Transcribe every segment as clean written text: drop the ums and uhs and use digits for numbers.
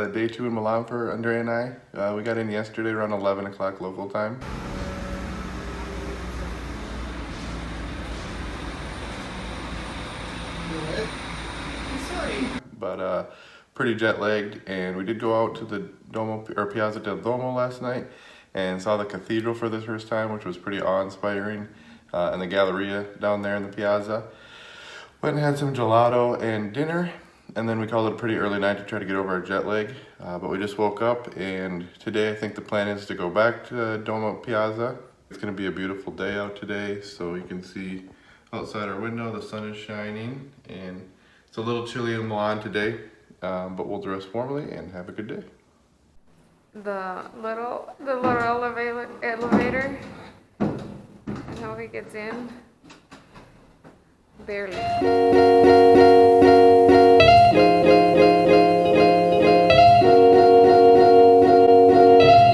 day 2 in Milan for Andrea and I. We got in yesterday around 11 o'clock local time. But pretty jet lagged, and we did go out to the Duomo or Piazza del Duomo last night and saw the cathedral for the first time, which was pretty awe-inspiring, and the Galleria down there in the piazza. Went and had some gelato and dinner, and then we called it a pretty early night to try to get over our jet lag. But we just woke up, and today I think the plan is to go back to Duomo Piazza. It's going to be a beautiful day out today, so you can see outside our window the sun is shining, and it's a little chilly in Milan today, but we'll dress warmly and have a good day. The little elevator, and how he gets in, barely.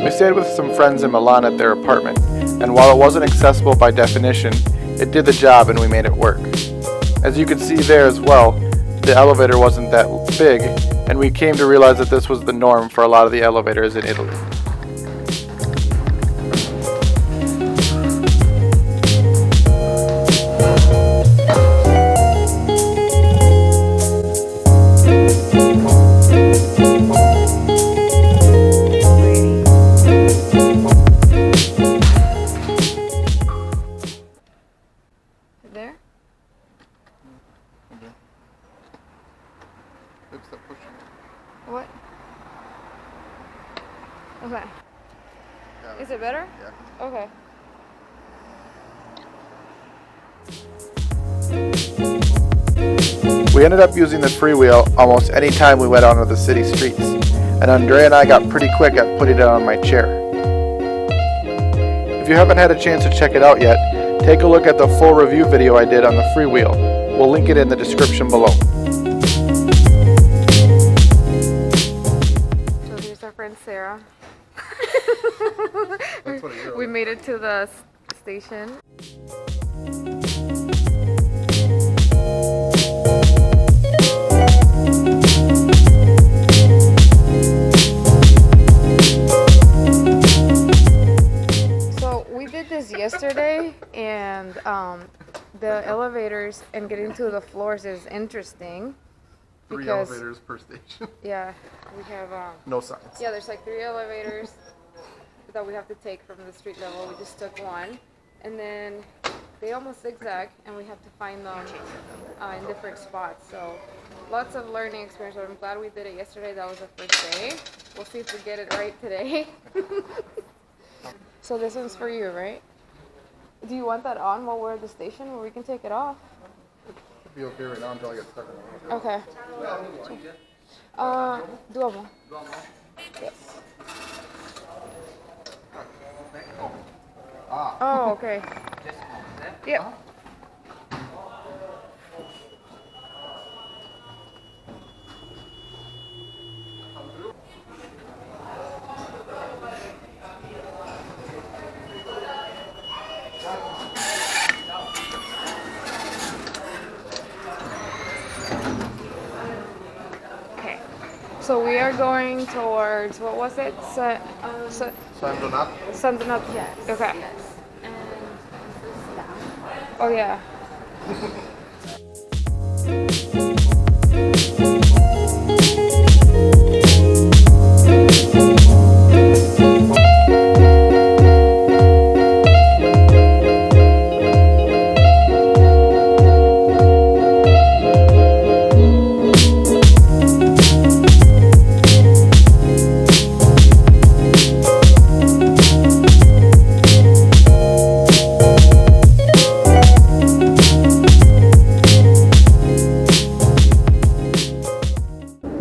We stayed with some friends in Milan at their apartment, and while it wasn't accessible by definition, it did the job and we made it work. As you can see there as well, the elevator wasn't that big, and we came to realize that this was the norm for a lot of the elevators in Italy. There? What? Okay. Is it better? Yeah. Okay. We ended up using the freewheel almost any time we went onto the city streets, and Andrea and I got pretty quick at putting it on my chair. If you haven't had a chance to check it out yet, take a look at the full review video I did on the freewheel. We'll link it in the description below. So here's our friend Sarah. We made it to the station. So we did this yesterday, and the elevators and getting to the floors is interesting. 3 elevators per station. Yeah, we have No signs. yeah, there's like 3 elevators that we have to take from the street level. We just took one, and then they almost zigzag, and we have to find them in different spots. So lots of learning experience. But I'm glad we did it yesterday. That was the first day. We'll see if we get it right today. So this one's for you, right? Do you want that on while we're at the station, or we can take it off? It'll be okay right now until I get stuck in the Okay. Duomo. Yes. Oh, okay. Yep. Okay. So we are going towards, what was it? San Donato. San Donato. Yes. Okay. Yes. And this is down. Oh yeah.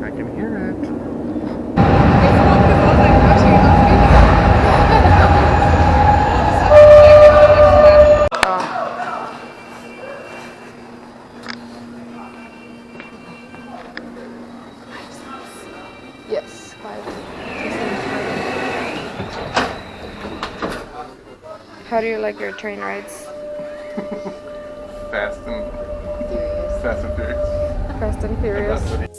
I can hear it. Yes. How do you like your train rides? Fast and Furious. Fast and Furious. That's what he-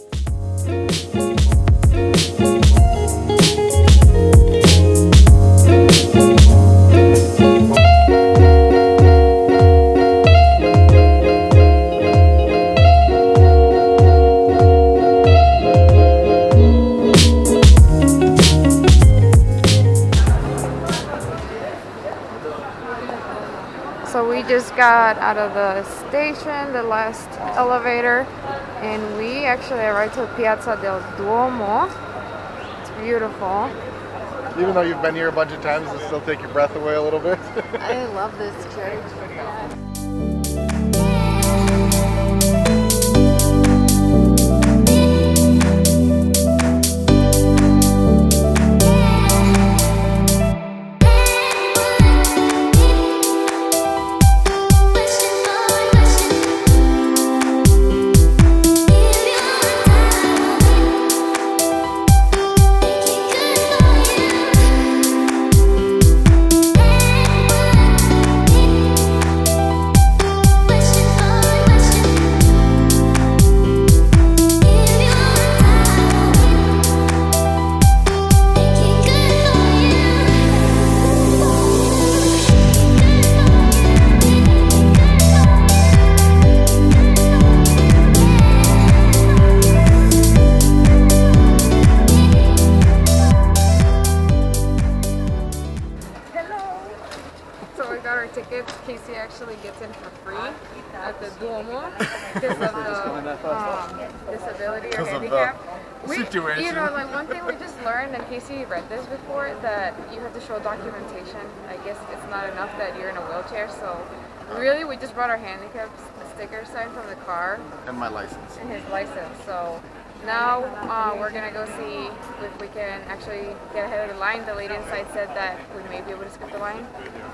So we just got out of the station, the last elevator, and we actually arrived to Piazza del Duomo. It's beautiful. Even though you've been here a bunch of times, does it still take your breath away a little bit? I love this church. Tickets, Casey actually gets in for free at the Duomo because of the disability or handicap. Situation. You know, like one thing we just learned, and Casey read this before, that you have to show documentation. I guess it's not enough that you're in a wheelchair, so really we just brought our handicap sticker sign from the car And my license. and his license. So now we're gonna go see if we can actually get ahead of the line. The lady inside said that we may be able to skip the line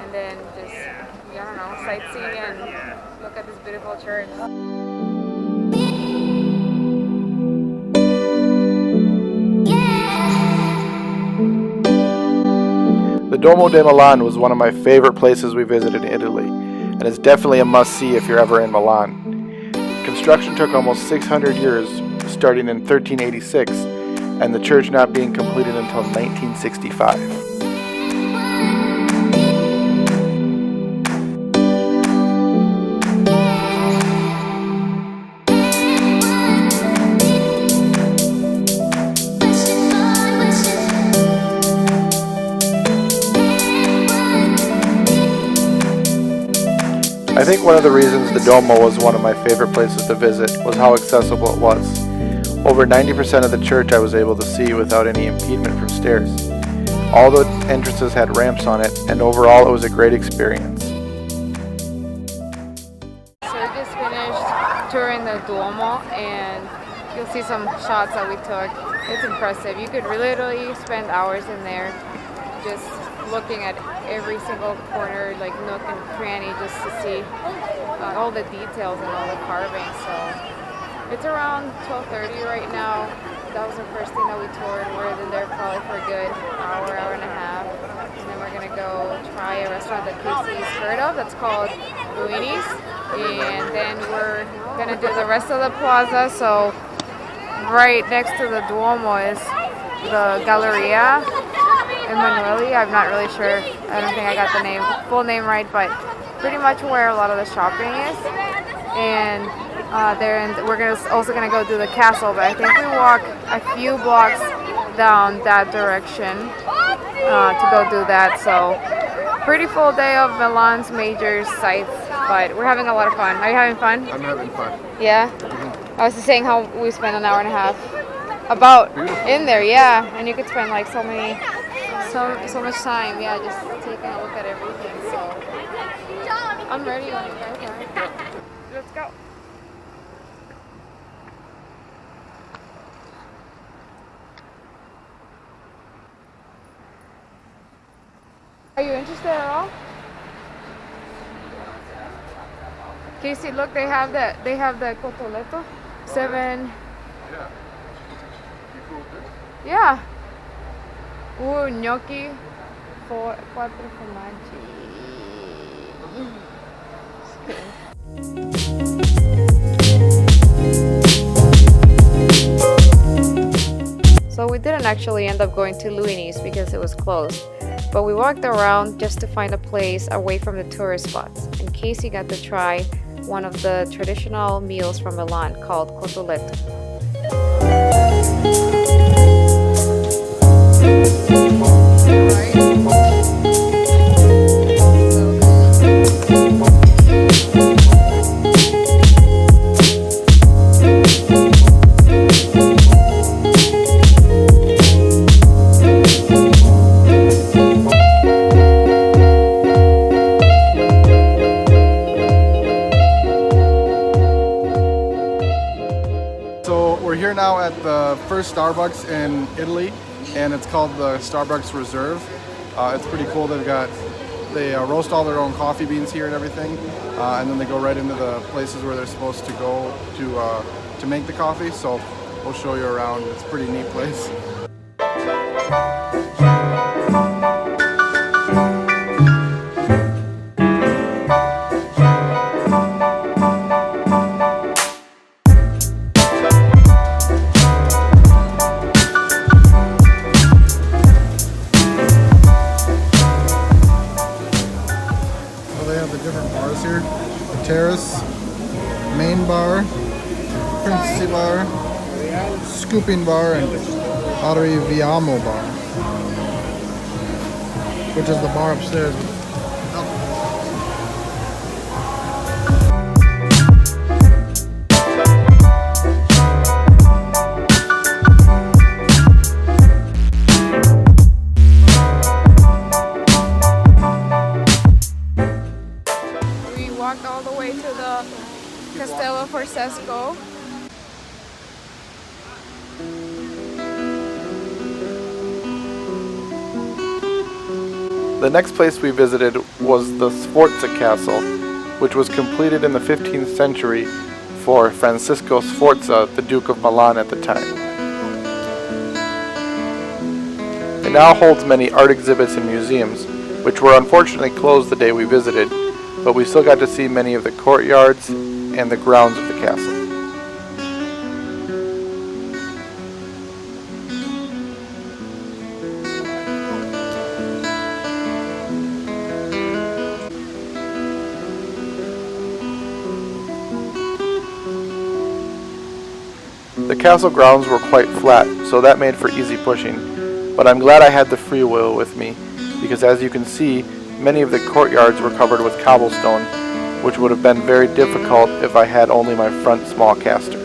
and then just, I don't know, sightsee and look at this beautiful church. The Duomo de Milan was one of my favorite places we visited in Italy, and it's definitely a must-see if you're ever in Milan. Construction took almost 600 years, starting in 1386, and the church not being completed until 1965. I think one of the reasons the Duomo was one of my favorite places to visit was how accessible it was. Over 90% of the church I was able to see without any impediment from stairs. All the entrances had ramps on it, and overall it was a great experience. So we just finished touring the Duomo, and you'll see some shots that we took. It's impressive. You could literally spend hours in there just looking at every single corner, like nook and cranny, just to see all the details and all the carving. So it's around 12:30 right now. That was the first thing that we toured. We're in there probably for a good hour and a half. And then we're gonna go try a restaurant that Casey's heard of that's called Luini's. And then we're gonna do the rest of the plaza. So right next to the Duomo is the Galleria Emanuele. I'm not really sure. I don't think I got the full name right, but pretty much where a lot of the shopping is. And we're also gonna go do the castle, but I think we walk a few blocks down that direction to go do that. So pretty full day of Milan's major sites, but we're having a lot of fun. Are you having fun? I'm having fun. Yeah. I was just saying how we spent an hour and a half about in there, yeah, and you could spend like so much time, yeah, just taking a look at everything. So I'm ready when you guys are. Let's go. Are you interested at all? Casey, look, they have the cotoletto. 7. Yeah. Ooh, gnocchi. 4 formaggi. So we actually end up going to Luini's because it was closed. But we walked around just to find a place away from the tourist spots. And Casey got to try one of the traditional meals from Milan called cotolletto. We're here now at the first Starbucks in Italy, and it's called the Starbucks Reserve. It's pretty cool. They roast all their own coffee beans here and everything, and then they go right into the places where they're supposed to go to make the coffee. So we'll show you around. It's a pretty neat place. Here, terrace, main bar, Princi bar, scooping bar, and Arriviamo bar, which is the bar upstairs. Walked all the way to the Castello Forsesco. The next place we visited was the Sforza Castle, which was completed in the 15th century for Francisco Sforza, the Duke of Milan at the time. It now holds many art exhibits and museums, which were unfortunately closed the day we visited, but we still got to see many of the courtyards and the grounds of the castle. The castle grounds were quite flat, so that made for easy pushing, but I'm glad I had the free wheel with me, because as you can see, many of the courtyards were covered with cobblestone, which would have been very difficult if I had only my front small casters.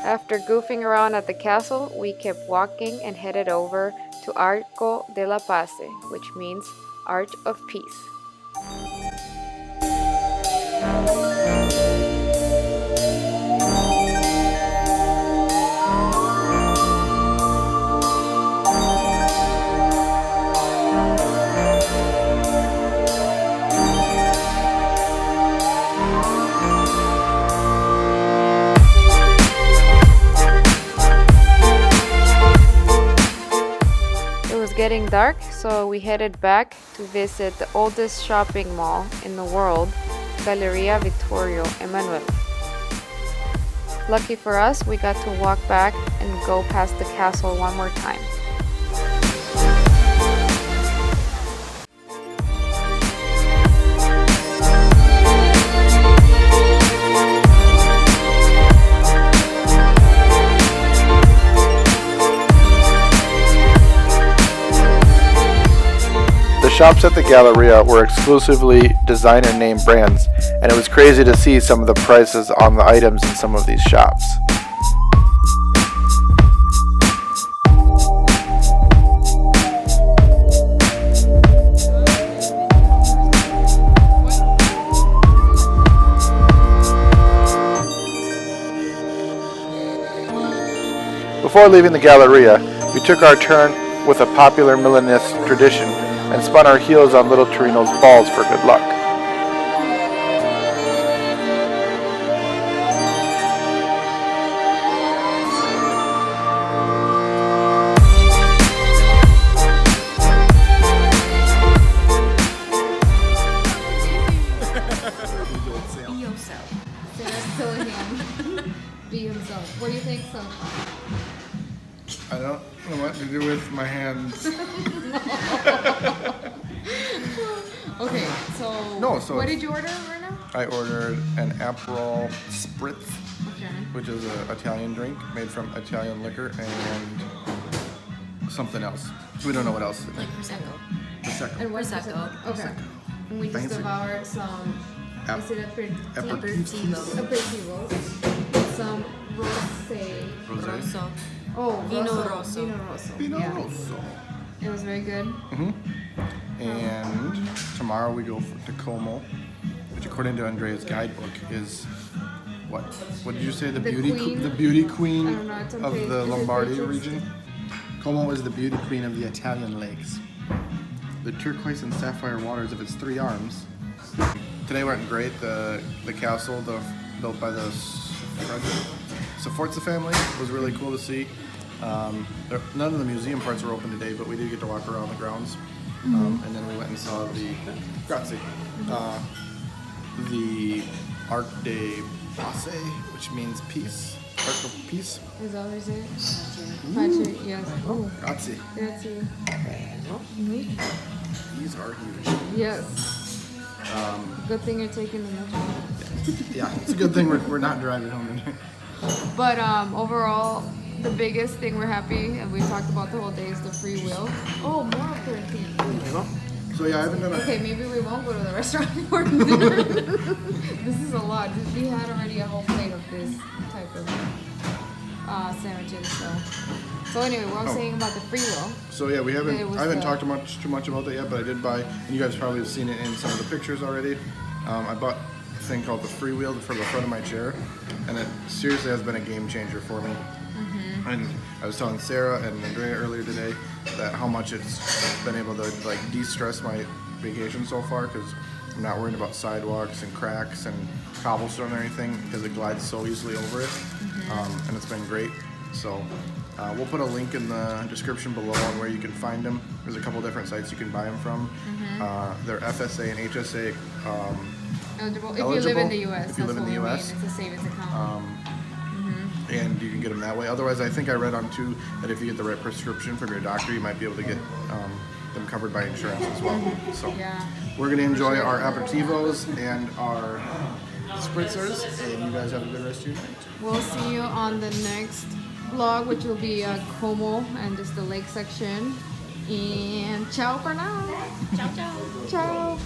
After goofing around at the castle, we kept walking and headed over to Arco della Pace, which means Arch of Peace. Getting dark, so we headed back to visit the oldest shopping mall in the world, Galleria Vittorio Emanuele. Lucky for us, we got to walk back and go past the castle one more time. The shops at the Galleria were exclusively designer name brands, and it was crazy to see some of the prices on the items in some of these shops. Before leaving the Galleria, we took our turn with a popular Milanese tradition and spun our heels on little Torino's balls for good luck. Be yourself. Sarah's telling him, be himself. What do you think so? I don't know what to do with my hands. Okay, so, No, so what it's- did you order right now? I ordered an Aperol Spritz, Okay. which is an Italian drink made from Italian liquor, and something else. We don't know what else. Like Prosecco. Prosecco. And what's Prosecco. Okay. And we just Fancy. devoured some, Ap- is it Aperitivo. aperitivos with some rosé. Rosé. Rosso. Oh, Vino rosso. Vino rosso. Vino Yeah. Rosso. It was very good. And tomorrow we go to Como, which according to Andrea's guidebook is what? What did you say? The beauty queen? the beauty queen I don't know, it's on of page- the is it Lombardy page region. Como is the beauty queen of the Italian lakes. The turquoise and sapphire waters of its three arms. Today went great. The castle built by the Sforza family was really cool to see. None of the museum parts were open today, but we did get to walk around the grounds. And then we went and saw the Arc de Pace, which means peace. Arc of peace. Is that what they say? Pace, yes. Oh, Grazie. grazie. These are huge. Yes. Good thing you're taking the metro. Yeah, it's a good thing we're not driving home today. But overall, the biggest thing we're happy, and we talked about the whole day, is the free will. Oh, more aperitif. So yeah, I haven't done a Okay, maybe we won't go to the restaurant for dinner. This is a lot. We had already a whole plate of this type of sandwiches. So anyway, what I was saying about the free will. So yeah, It was I haven't the- talked too much about that yet, but I did buy, and you guys probably have seen it in some of the pictures already. I bought a thing called the free wheel for the front of my chair, and it seriously has been a game changer for me. And I was telling Sarah and Andrea earlier today that how much it's been able to like de-stress my vacation so far, because I'm not worrying about sidewalks and cracks and cobblestone or anything, because it glides so easily over it, and it's been great. So we'll put a link in the description below on where you can find them. There's a couple different sites you can buy them from. They're FSA and HSA Eligible. If you live in the U.S. If you live in that's the what we US. mean. It's a savings account. And you can get them that way. Otherwise, I think I read on too that if you get the right prescription from your doctor, you might be able to get them covered by insurance as well. So Yeah. we're gonna enjoy our aperitivos and our spritzers, and you guys have a good rest of your night. We'll see you on the next vlog, which will be Como and just the lake section. And ciao for now. Ciao, ciao. Ciao.